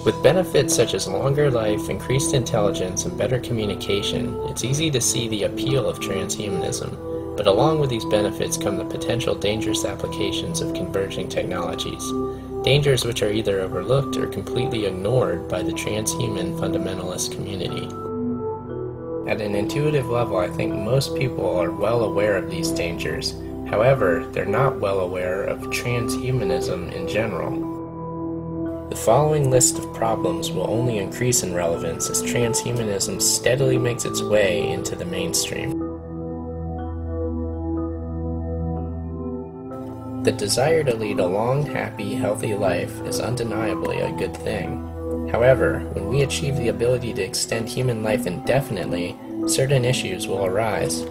With benefits such as longer life, increased intelligence, and better communication, it's easy to see the appeal of transhumanism, but along with these benefits come the potential dangerous applications of converging technologies, dangers which are either overlooked or completely ignored by the transhuman fundamentalist community. At an intuitive level, I think most people are well aware of these dangers. However, they're not well aware of transhumanism in general. The following list of problems will only increase in relevance as transhumanism steadily makes its way into the mainstream. The desire to lead a long, happy, healthy life is undeniably a good thing. However, when we achieve the ability to extend human life indefinitely, certain issues will arise.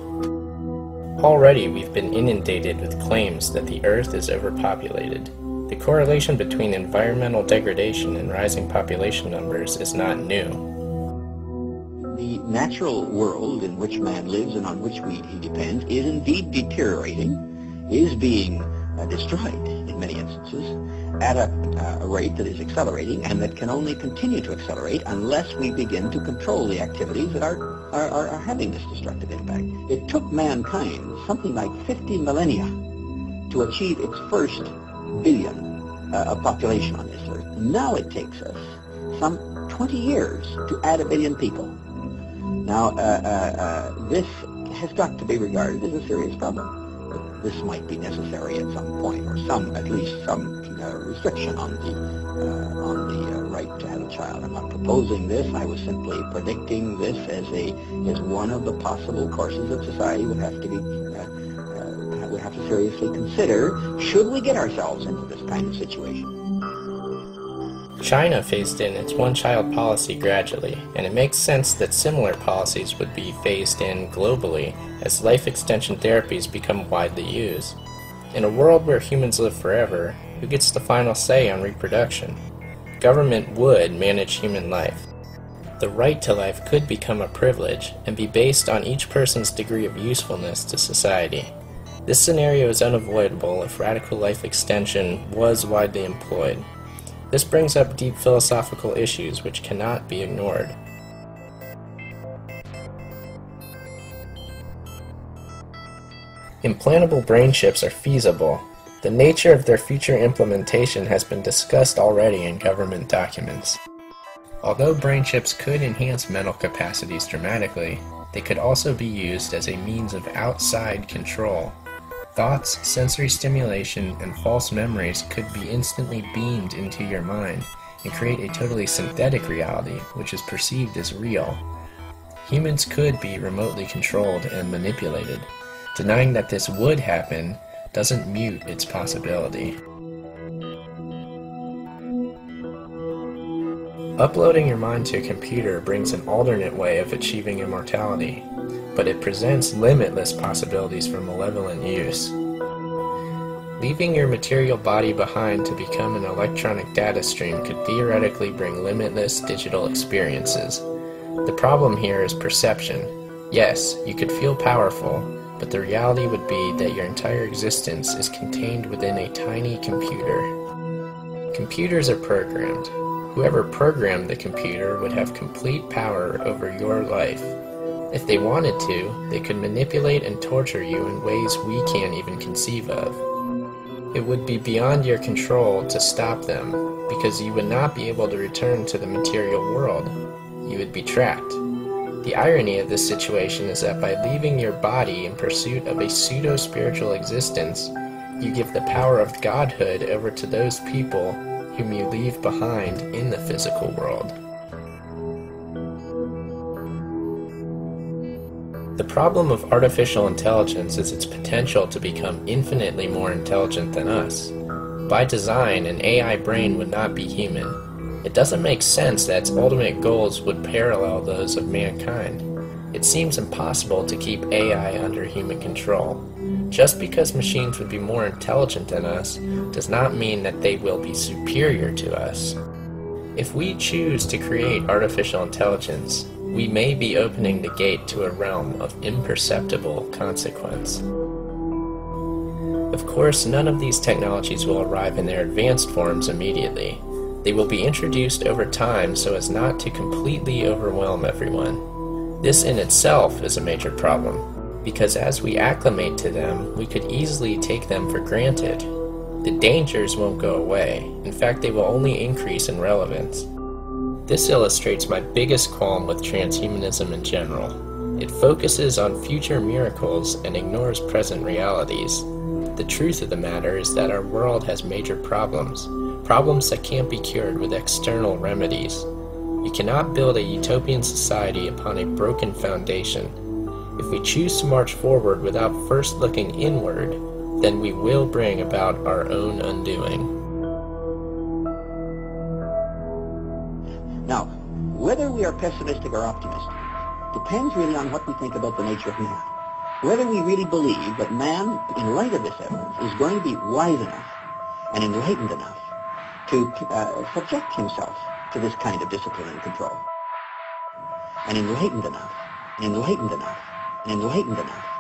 Already we've been inundated with claims that the Earth is overpopulated. The correlation between environmental degradation and rising population numbers is not new. The natural world in which man lives and on which he depends is indeed deteriorating, is being destroyed in many instances at a rate that is accelerating and that can only continue to accelerate unless we begin to control the activities that are having this destructive impact. It took mankind something like 50 millennia to achieve its first billion of population on this earth. Now it takes us some 20 years to add a billion people. Now, this has got to be regarded as a serious problem. This might be necessary at some point, or at least some restriction on the right to have a child. I'm not proposing this. I was simply predicting this as one of the possible courses that society would have to seriously consider should we get ourselves into this kind of situation. China phased in its one-child policy gradually, and it makes sense that similar policies would be phased in globally as life extension therapies become widely used. In a world where humans live forever, who gets the final say on reproduction? Government would manage human life. The right to life could become a privilege and be based on each person's degree of usefulness to society. This scenario is unavoidable if radical life extension was widely employed. This brings up deep philosophical issues which cannot be ignored. Implantable brain chips are feasible. The nature of their future implementation has been discussed already in government documents. Although brain chips could enhance mental capacities dramatically, they could also be used as a means of outside control. Thoughts, sensory stimulation, and false memories could be instantly beamed into your mind and create a totally synthetic reality which is perceived as real. Humans could be remotely controlled and manipulated. Denying that this would happen doesn't mute its possibility. Uploading your mind to a computer brings an alternate way of achieving immortality, but it presents limitless possibilities for malevolent use. Leaving your material body behind to become an electronic data stream could theoretically bring limitless digital experiences. The problem here is perception. Yes, you could feel powerful, but the reality would be that your entire existence is contained within a tiny computer. Computers are programmed. Whoever programmed the computer would have complete power over your life. If they wanted to, they could manipulate and torture you in ways we can't even conceive of. It would be beyond your control to stop them, because you would not be able to return to the material world. You would be trapped. The irony of this situation is that by leaving your body in pursuit of a pseudo-spiritual existence, you give the power of godhood over to those people whom you leave behind in the physical world. The problem of artificial intelligence is its potential to become infinitely more intelligent than us. By design, an AI brain would not be human. It doesn't make sense that its ultimate goals would parallel those of mankind. It seems impossible to keep AI under human control. Just because machines would be more intelligent than us does not mean that they will be superior to us. If we choose to create artificial intelligence, we may be opening the gate to a realm of imperceptible consequence. Of course, none of these technologies will arrive in their advanced forms immediately. They will be introduced over time so as not to completely overwhelm everyone. This in itself is a major problem, because as we acclimate to them, we could easily take them for granted. The dangers won't go away. In fact, they will only increase in relevance. This illustrates my biggest qualm with transhumanism in general. It focuses on future miracles and ignores present realities. The truth of the matter is that our world has major problems that can't be cured with external remedies. You cannot build a utopian society upon a broken foundation. If we choose to march forward without first looking inward, then we will bring about our own undoing. Now, whether we are pessimistic or optimistic depends really on what we think about the nature of man. Whether we really believe that man, in light of this evidence, is going to be wise enough and enlightened enough to subject himself to this kind of discipline and control. And enlightened enough, and enlightened enough, and enlightened enough